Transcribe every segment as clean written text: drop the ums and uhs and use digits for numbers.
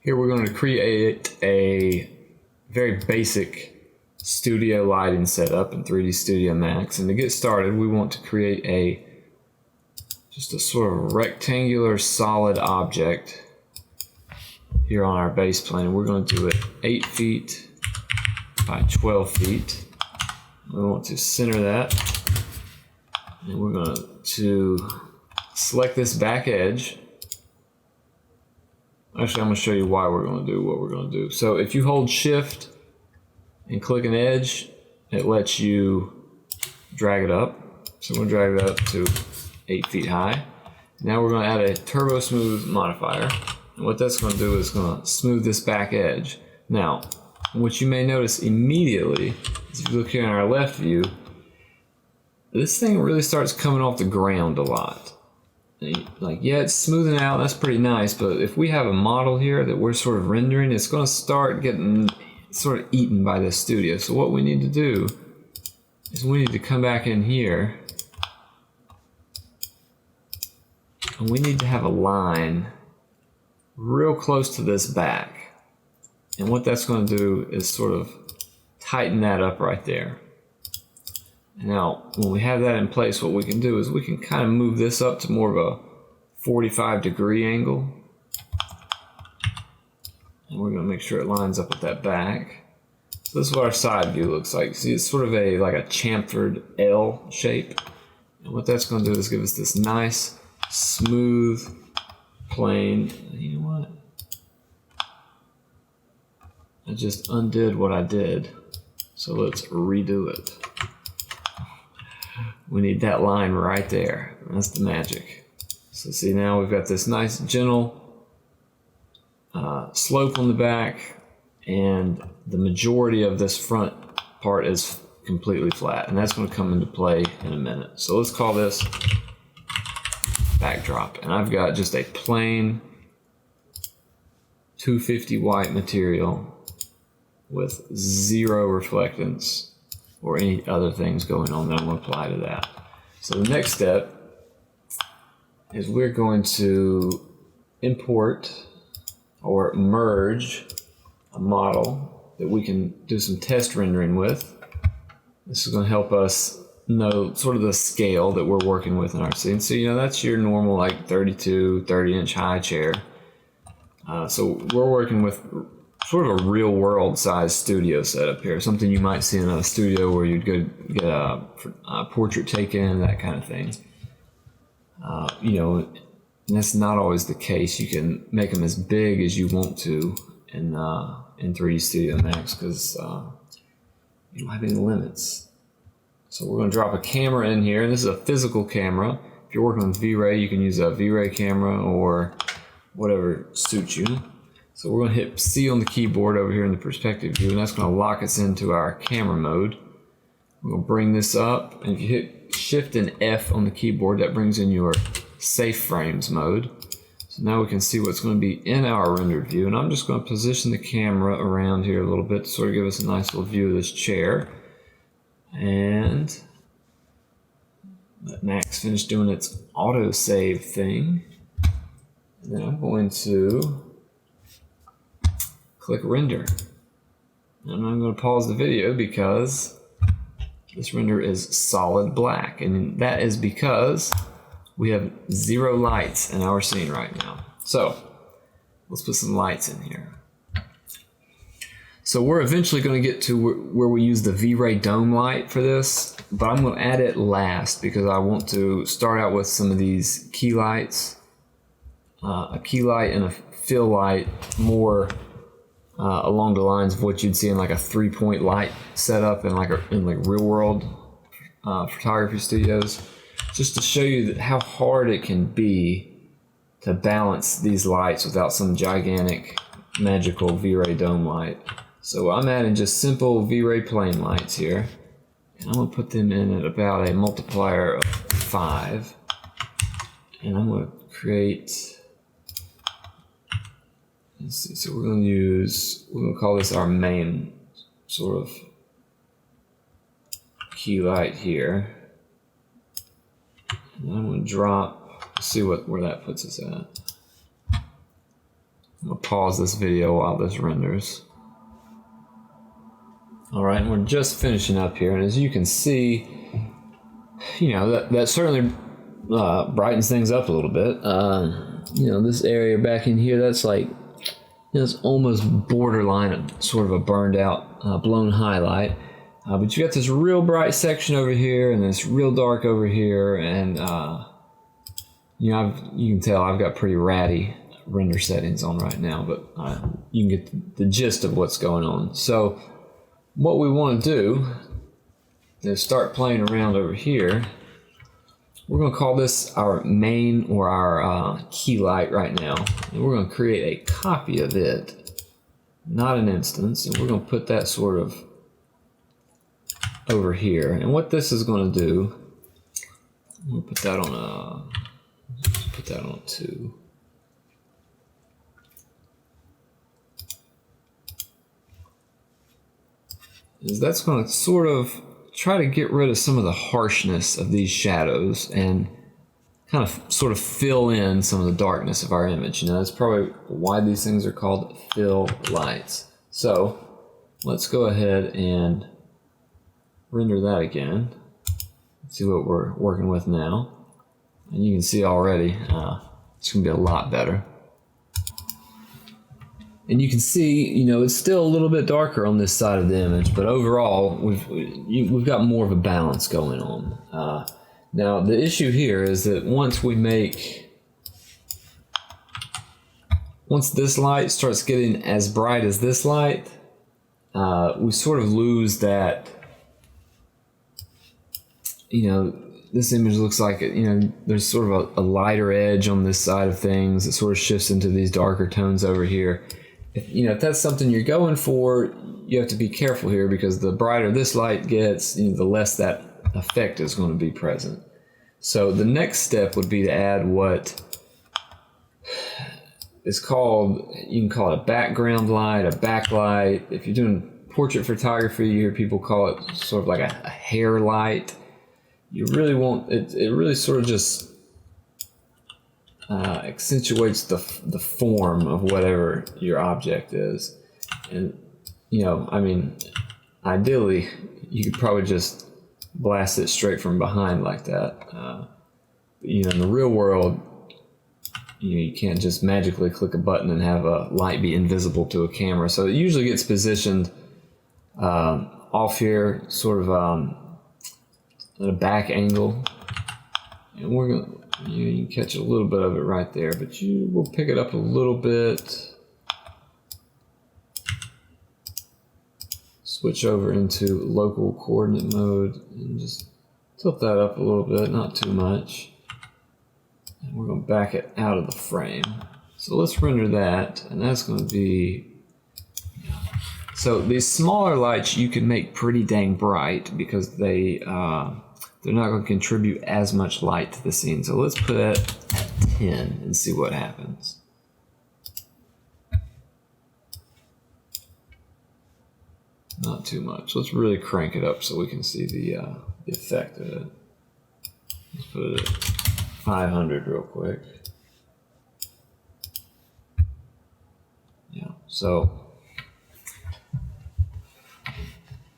Here we're going to create a very basic studio lighting setup in 3D Studio Max. And to get started, we want to create just a sort of rectangular solid object here on our base plane. We're going to do it 8 feet by 12 feet. We want to center that. And we're going to select this back edge. Actually, I'm going to show you why we're going to do what we're going to do. So if you hold Shift and click an edge, it lets you drag it up. So we're going to drag it up to 8 feet high. Now we're going to add a Turbo Smooth modifier. And what that's going to do is going to smooth this back edge. Now, what you may notice immediately is if you look here in our left view, this thing really starts coming off the ground a lot. Like, yeah, it's smoothing out, that's pretty nice, but if we have a model here that we're sort of rendering, it's going to start getting sort of eaten by this studio. So what we need to do is we need to come back in here and we need to have a line real close to this back. And what that's going to do is sort of tighten that up right there. Now, when we have that in place, what we can do is we can kind of move this up to more of a 45-degree angle. And we're going to make sure it lines up with that back. So this is what our side view looks like. See, it's sort of like a chamfered L shape. And what that's going to do is give us this nice, smooth plane. You know what? I just undid what I did. So let's redo it. We need that line right there. That's the magic. So see, now we've got this nice gentle slope on the back, and the majority of this front part is completely flat, and that's going to come into play in a minute. So let's call this backdrop, and I've got just a plain 250 white material with 0 reflectance or any other things going on that I'm going to apply to that. So the next step is we're going to import or merge a model that we can do some test rendering with. This is going to help us know sort of the scale that we're working with in our scene. So, you know, that's your normal like 30-inch high chair. So we're working with sort of a real world size studio setup here, something you might see in a studio where you'd go get a portrait taken, that kind of thing. You know, and that's not always the case. You can make them as big as you want to in 3D Studio Max because you don't have any limits. So we're going to drop a camera in here, and this is a physical camera. If you're working with Vray, you can use a Vray camera or whatever suits you. So we're going to hit C on the keyboard over here in the perspective view, and that's going to lock us into our camera mode. We're going to bring this up, and if you hit Shift and F on the keyboard, that brings in your safe frames mode. So now we can see what's going to be in our rendered view, and I'm just going to position the camera around here a little bit to sort of give us a nice little view of this chair. And let Max finish doing its auto-save thing. And then I'm going to click render. And I'm going to pause the video because this render is solid black, and that is because we have 0 lights in our scene right now. So let's put some lights in here. So we're eventually going to get to where we use the V-Ray dome light for this, but I'm going to add it last because I want to start out with some of these key lights, a key light and a fill light, more along the lines of what you'd see in like a 3-point light setup in like real world photography studios, just to show you that how hard it can be to balance these lights without some gigantic magical V-Ray dome light. So I'm adding just simple V-Ray plane lights here, and I'm going to put them in at about a multiplier of 5, and I'm going to create. Let's see, so we're going to call this our main sort of key light here. And I'm going to drop, see where that puts us at. I'm gonna pause this video while this renders. All right, and we're just finishing up here, and as you can see, you know, that certainly brightens things up a little bit. You know, this area back in here, that's like, you know, it's almost borderline of sort of a burned out, blown highlight. But you got this real bright section over here, and this real dark over here, and you know, you can tell I've got pretty ratty render settings on right now, but you can get the gist of what's going on. So what we want to do is start playing around over here. We're going to call this our main or our key light right now, and we're going to create a copy of it, not an instance, and we're going to put that sort of over here. And what this is going to do, we'll put that on a 2. Is that's going to sort of try to get rid of some of the harshness of these shadows and kind of sort of fill in some of the darkness of our image. You know, that's probably why these things are called fill lights. So let's go ahead and render that again. See what we're working with now. And you can see already it's going to be a lot better. And you can see, you know, it's still a little bit darker on this side of the image, but overall, we've got more of a balance going on. Now, the issue here is that once this light starts getting as bright as this light, we sort of lose that, you know, this image looks like, you know, there's sort of a lighter edge on this side of things. It sort of shifts into these darker tones over here. If that's something you're going for, you have to be careful here, because the brighter this light gets, you know, the less that effect is going to be present. So the next step would be to add what is called, you can call it a background light, a backlight. If you're doing portrait photography, you hear people call it sort of like a hair light. You really won't, it really sort of just accentuates the form of whatever your object is. And, you know, I mean, ideally, you could probably just blast it straight from behind like that. But, you know, in the real world, you know, you can't just magically click a button and have a light be invisible to a camera. So it usually gets positioned off here, sort of at a back angle. And we're going to, you can catch a little bit of it right there, but you will pick it up a little bit. Switch over into local coordinate mode and just tilt that up a little bit, not too much. And we're going to back it out of the frame. So let's render that, and that's going to be... So these smaller lights you can make pretty dang bright because they're not going to contribute as much light to the scene. So let's put it at 10 and see what happens. Not too much. Let's really crank it up so we can see the effect of it. Let's put it at 500 real quick. Yeah, so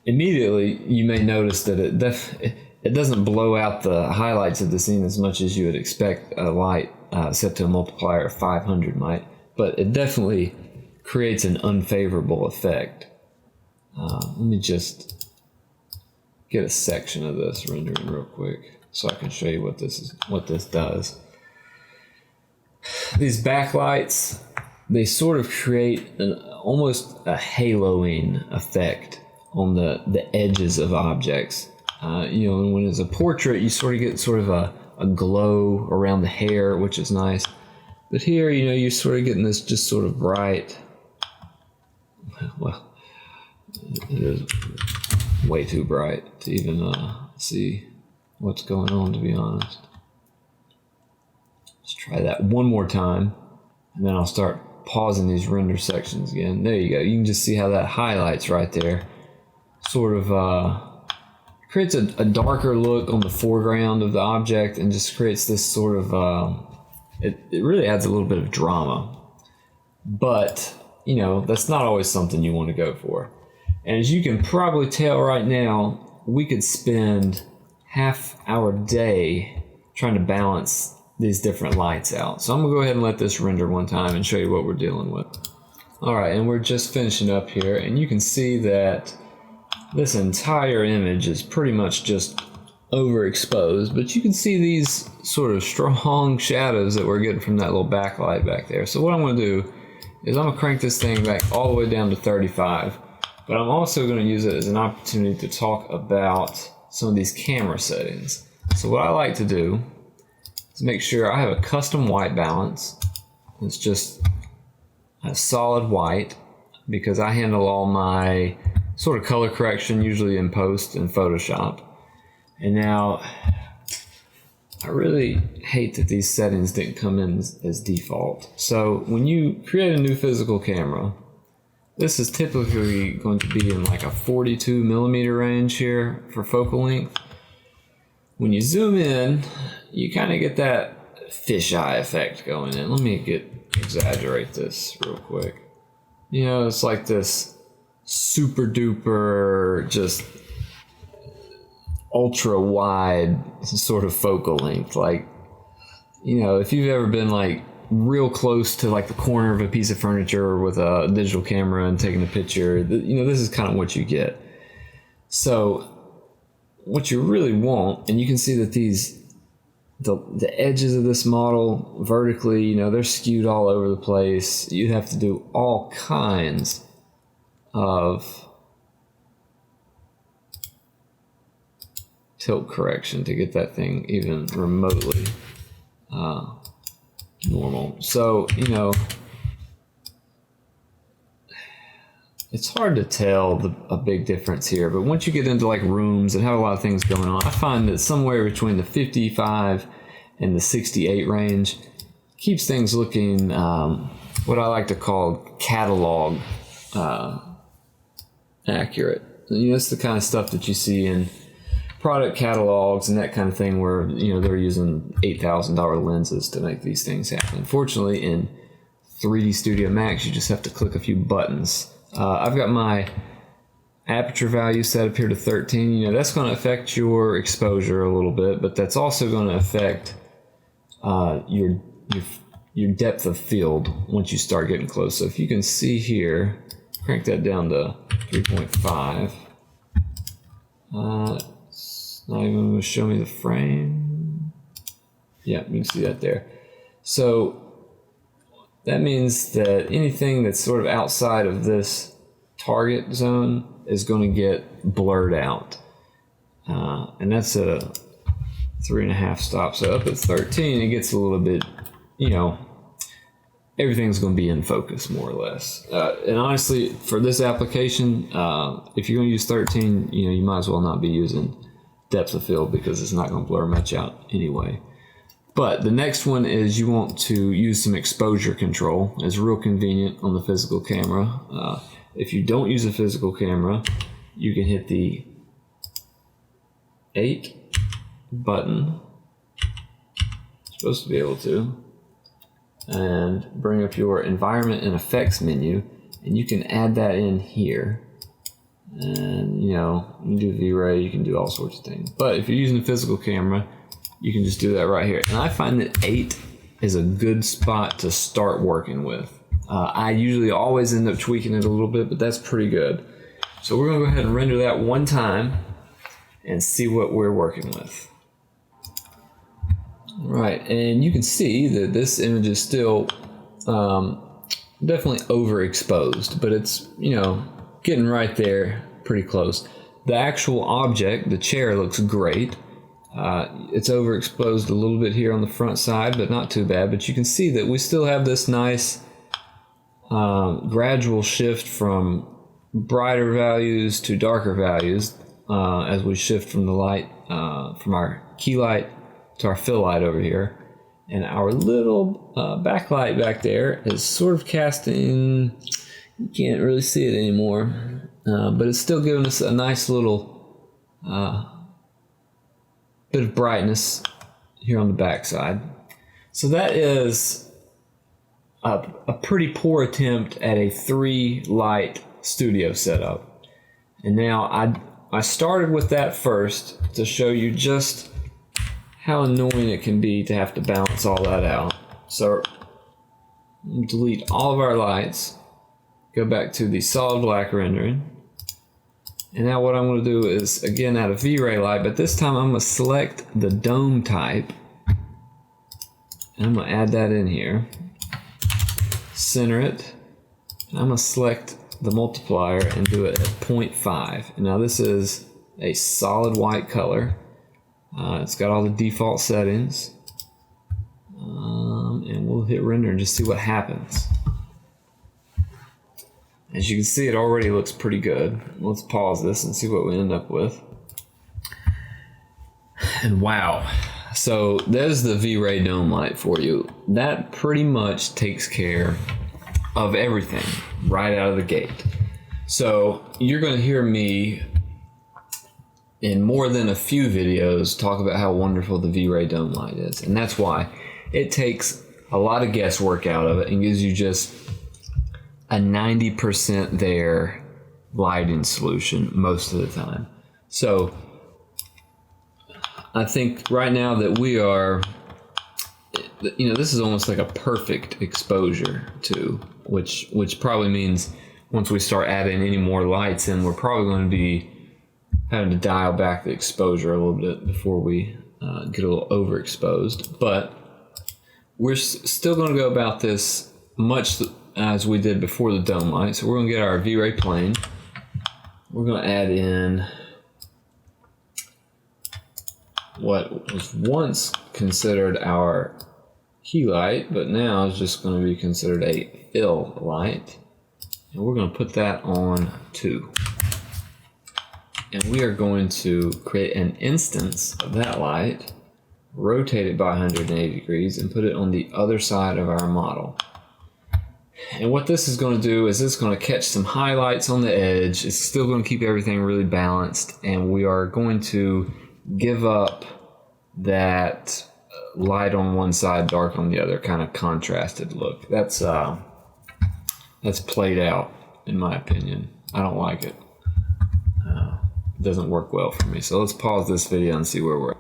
immediately you may notice that it doesn't blow out the highlights of the scene as much as you would expect a light set to a multiplier of 500 might, but it definitely creates an unfavorable effect. Let me just get a section of this rendering real quick so I can show you what this does. These backlights, they sort of create almost a haloing effect on the edges of objects. You know, when it's a portrait, you sort of get sort of a glow around the hair, which is nice. But here, you know, you're sort of getting this just sort of bright. Well, it is way too bright to even see what's going on, to be honest. Let's try that one more time, and then I'll start pausing these render sections again. There you go. You can just see how that highlights right there. Sort of creates a darker look on the foreground of the object and just creates this sort of, it really adds a little bit of drama. But, you know, that's not always something you want to go for. And as you can probably tell right now, we could spend half our day trying to balance these different lights out. So I'm gonna go ahead and let this render one time and show you what we're dealing with. All right, and we're just finishing up here, and you can see that this entire image is pretty much just overexposed, but you can see these sort of strong shadows that we're getting from that little backlight back there. So what I'm gonna do is I'm gonna crank this thing back all the way down to 35, but I'm also gonna use it as an opportunity to talk about some of these camera settings. So what I like to do is make sure I have a custom white balance. It's just a solid white because I handle all my sort of color correction usually in post and Photoshop. And now I really hate that these settings didn't come in as default. So when you create a new physical camera, this is typically going to be in like a 42 millimeter range here for focal length. When you zoom in, you kind of get that fisheye effect going in. Let me exaggerate this real quick. You know, it's like this super duper, just ultra wide sort of focal length. Like, you know, if you've ever been like real close to like the corner of a piece of furniture with a digital camera and taking a picture, you know, this is kind of what you get. So what you really want, and you can see that the edges of this model vertically, you know, they're skewed all over the place. You have to do all kinds of tilt correction to get that thing even remotely normal. So, you know, it's hard to tell a big difference here, but once you get into like rooms and have a lot of things going on, I find that somewhere between the 55 and the 68 range keeps things looking what I like to call catalog accurate. You know, it's the kind of stuff that you see in product catalogs and that kind of thing where, you know, they're using $8,000 lenses to make these things happen. Unfortunately, in 3D Studio Max, you just have to click a few buttons. I've got my aperture value set up here to 13. You know, that's going to affect your exposure a little bit, but that's also going to affect your depth of field once you start getting close. So if you can see here, crank that down to 3.5. It's not even going to show me the frame. Yeah, you can see that there. So that means that anything that's sort of outside of this target zone is going to get blurred out. And that's a 3.5 stop. So up at 13, it gets a little bit, you know, everything's going to be in focus more or less. And honestly, for this application, if you're going to use 13, you know, you might as well not be using depth of field because it's not going to blur much out anyway. But the next one is you want to use some exposure control. It's real convenient on the physical camera. If you don't use a physical camera, you can hit the 8 button. You're supposed to be able to. And bring up your environment and effects menu. And you can add that in here. And, you know, you can do V-Ray, you can do all sorts of things. But if you're using a physical camera, you can just do that right here. And I find that 8 is a good spot to start working with. I usually always end up tweaking it a little bit, but that's pretty good. So we're gonna go ahead and render that one time and see what we're working with. Right, and you can see that this image is still definitely overexposed, but it's, you know, getting right there pretty close. The actual object, the chair, looks great. It's overexposed a little bit here on the front side, but not too bad. But you can see that we still have this nice gradual shift from brighter values to darker values as we shift from the light, from our key light to our fill light over here. And our little backlight back there is sort of casting, you can't really see it anymore, but it's still giving us a nice little bit of brightness here on the back side. So that is a pretty poor attempt at a 3-light studio setup. And now I started with that first to show you just how annoying it can be to have to balance all that out. So delete all of our lights, go back to the solid black rendering. And now what I'm going to do is, again, add a V-Ray light, but this time I'm going to select the dome type. And I'm going to add that in here. Center it. And I'm going to select the multiplier and do it at 0.5. And now this is a solid white color. It's got all the default settings. And we'll hit render and just see what happens. As you can see, it already looks pretty good. Let's pause this and see what we end up with. And wow. So there's the V-Ray dome light for you. That pretty much takes care of everything right out of the gate. So you're going to hear me in more than a few videos talk about how wonderful the V-Ray dome light is. And that's why it takes a lot of guesswork out of it and gives you just a 90% there lighting solution most of the time. So I think right now that we are, this is almost like a perfect exposure too, which probably means once we start adding any more lights in, we're probably going to be having to dial back the exposure a little bit before we get a little overexposed. But we're still going to go about this much as we did before the dome light. So we're going to get our V-Ray plane. We're going to add in what was once considered our key light, but now is just going to be considered a fill light. And we're going to put that on 2. And we are going to create an instance of that light, rotate it by 180 degrees, and put it on the other side of our model. And what this is going to do is it's going to catch some highlights on the edge. It's still going to keep everything really balanced, and we are going to give up that light on one side, dark on the other, kind of contrasted look. That's played out, in my opinion. I don't like it. It doesn't work well for me. So let's pause this video and see where we're at.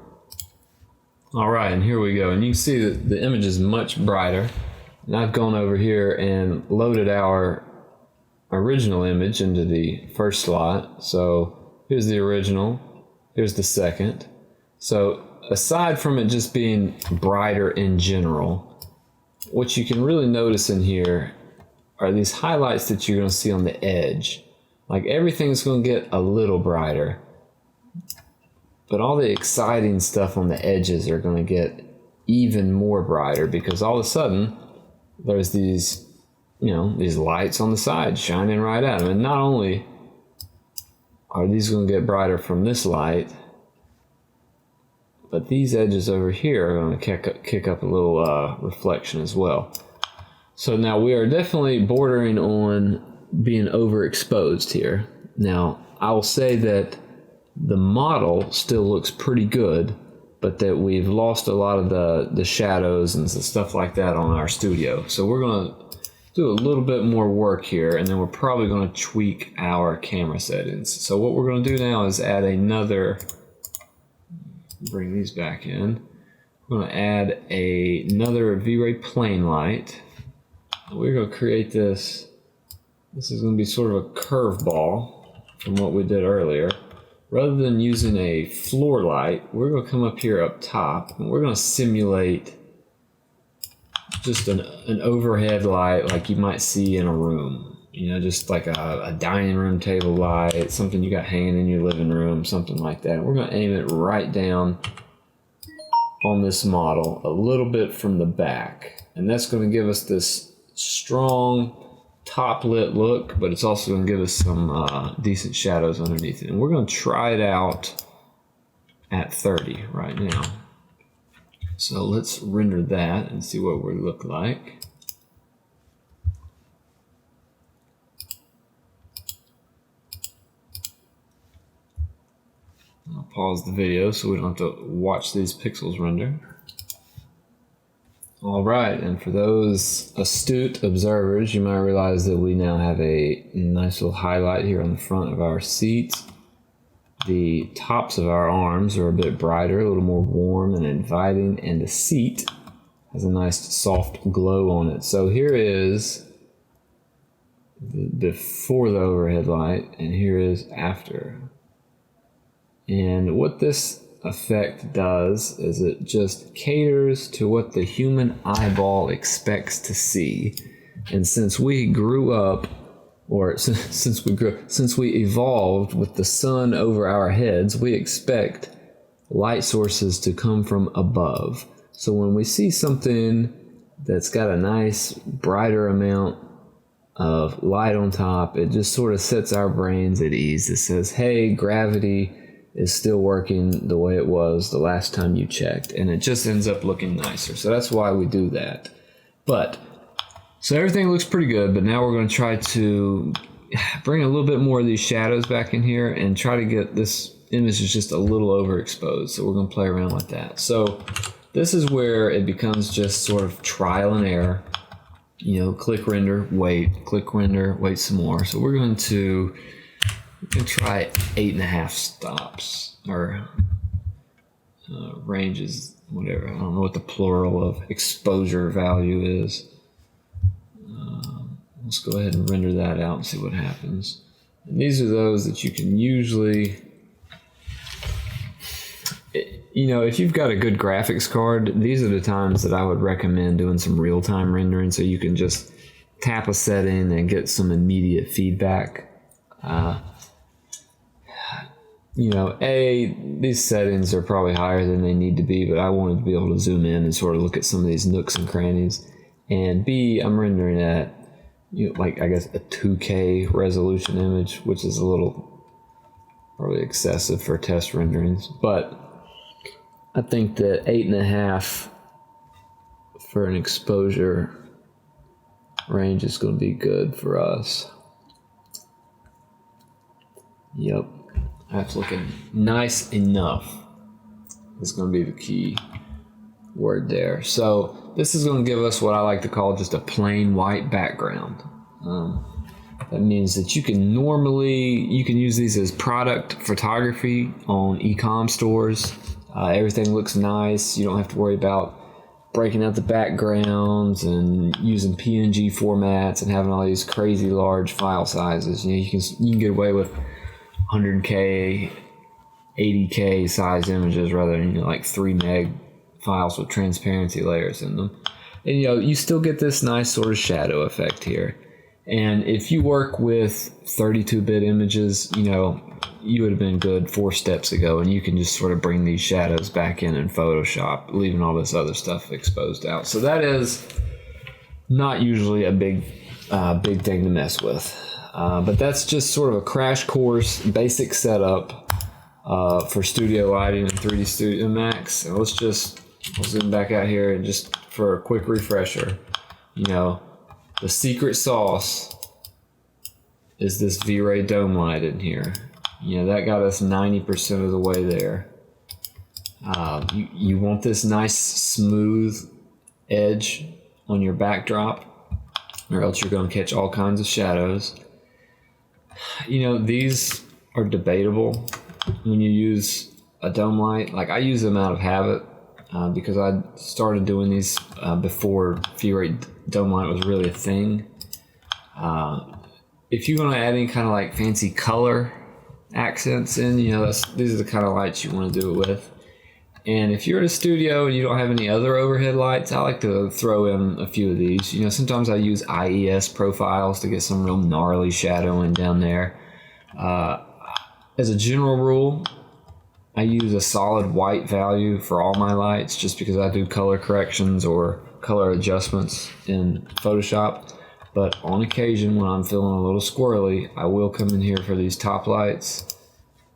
All right, and here we go. And you can see that the image is much brighter. And I've gone over here and loaded our original image into the first slot. So here's the original, here's the second. So aside from it just being brighter in general, what you can really notice in here are these highlights that you're going to see on the edge. Like everything's going to get a little brighter, but all the exciting stuff on the edges are going to get even more brighter because all of a sudden there's these, these lights on the side shining right at them. And not only are these going to get brighter from this light, but these edges over here are going to kick up a little reflection as well. So now we are definitely bordering on being overexposed here. Now, I will say that the model still looks pretty good, but that we've lost a lot of the shadows and stuff like that on our studio. So we're going to do a little bit more work here, and then we're probably going to tweak our camera settings. So what we're going to do now is add bring these back in. We're going to add another V-Ray plane light. We're going to create this. This is going to be sort of a curveball from what we did earlier. Rather than using a floor light, we're going to come up here up top and we're going to simulate just an overhead light like you might see in a room. Just like a dining room table light, something you got hanging in your living room, something like that. We're going to aim it right down on this model, a little bit from the back. And that's going to give us this strong top lit look, but it's also going to give us some decent shadows underneath it. And we're going to try it out at 30 right now. So let's render that and see what we look like. I'll pause the video so we don't have to watch these pixels render. All right, and for those astute observers, you might realize that we now have a nice little highlight here on the front of our seat. The tops of our arms are a bit brighter, a little more warm and inviting, and the seat has a nice soft glow on it. So here is before the overhead light, and here is after. And what this effect does is it just caters to what the human eyeball expects to see. And since we grew up, or since we evolved with the sun over our heads, we expect light sources to come from above. So when we see something that's got a nice brighter amount of light on top, it just sort of sets our brains at ease. It says, hey, gravity is still working the way it was the last time you checked, and it just ends up looking nicer. So that's why we do that. So everything looks pretty good, but now we're going to try to bring a little bit more of these shadows back in here and try to get this image is just a little overexposed. So we're going to play around with that. So this is where it becomes just sort of trial and error. You know, click render, wait, click render, wait some more. So we're going to try 8.5 stops, or ranges, whatever. I don't know what the plural of exposure value is. Let's go ahead and render that out and see what happens. And these are those that you can usually, you know, if you've got a good graphics card, these are the times that I would recommend doing some real-time rendering, so you can just tap a setting and get some immediate feedback. You know, these settings are probably higher than they need to be, but I wanted to be able to zoom in and sort of look at some of these nooks and crannies. And B, I'm rendering at, you know, like I guess a 2K resolution image, which is a little probably excessive for test renderings. But I think that 8.5 for an exposure range is going to be good for us. Yep. That's looking nice enough. It's going to be the key word there. So this is going to give us what I like to call just a plain white background. That means that you can use these as product photography on e-com stores. Everything looks nice. You don't have to worry about breaking out the backgrounds and using PNG formats and having all these crazy large file sizes. You know, you can get away with 100K, 80K size images rather than, you know, like 3 meg files with transparency layers in them. And, you know, you still get this nice sort of shadow effect here. And if you work with 32-bit images, you know, you would have been good 4 steps ago, and you can just sort of bring these shadows back in Photoshop, leaving all this other stuff exposed out. So that is not usually a big thing to mess with. But that's just sort of a crash course, basic setup for studio lighting in 3D Studi Max. And we'll zoom back out here and just for a quick refresher, you know, the secret sauce is this Vray dome light in here. You know, that got us 90% of the way there. You want this nice smooth edge on your backdrop, or else you're going to catch all kinds of shadows. You know, these are debatable when you use a dome light. Like, I use them out of habit because I started doing these before Vray dome light was really a thing. If you want to add any kind of like fancy color accents in, you know, these are the kind of lights you want to do it with. And if you're in a studio and you don't have any other overhead lights, I like to throw in a few of these. You know, sometimes I use IES profiles to get some real gnarly shadowing down there. As a general rule, I use a solid white value for all my lights just because I do color corrections or color adjustments in Photoshop. But on occasion, when I'm feeling a little squirrely, I will come in here for these top lights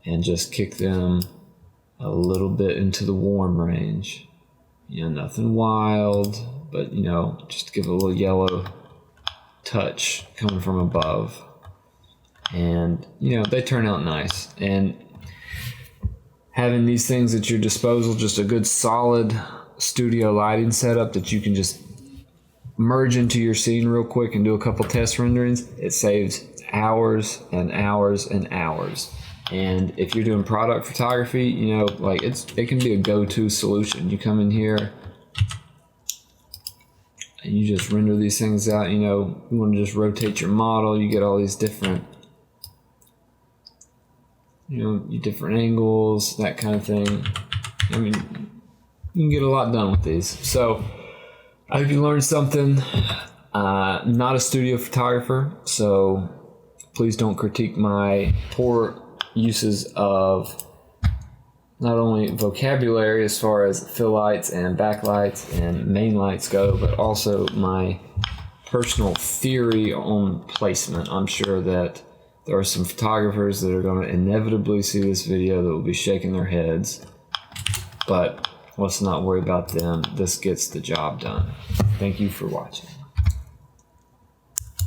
and just kick them a little bit into the warm range. You know, nothing wild, but, you know, just to give a little yellow touch coming from above. And, you know, they turn out nice. And having these things at your disposal, just a good solid studio lighting setup that you can just merge into your scene real quick and do a couple test renderings, it saves hours and hours and hours. And if you're doing product photography, you know, like it can be a go-to solution. You come in here and you just render these things out. You know, you want to just rotate your model, you get all these different, you know, your different angles, that kind of thing. I mean, you can get a lot done with these. So I hope you learned something. Not a studio photographer, so please don't critique my poor uses of not only vocabulary as far as fill lights and backlights and main lights go, but also my personal theory on placement. I'm sure that there are some photographers that are going to inevitably see this video that will be shaking their heads, but let's not worry about them. This gets the job done. Thank you for watching.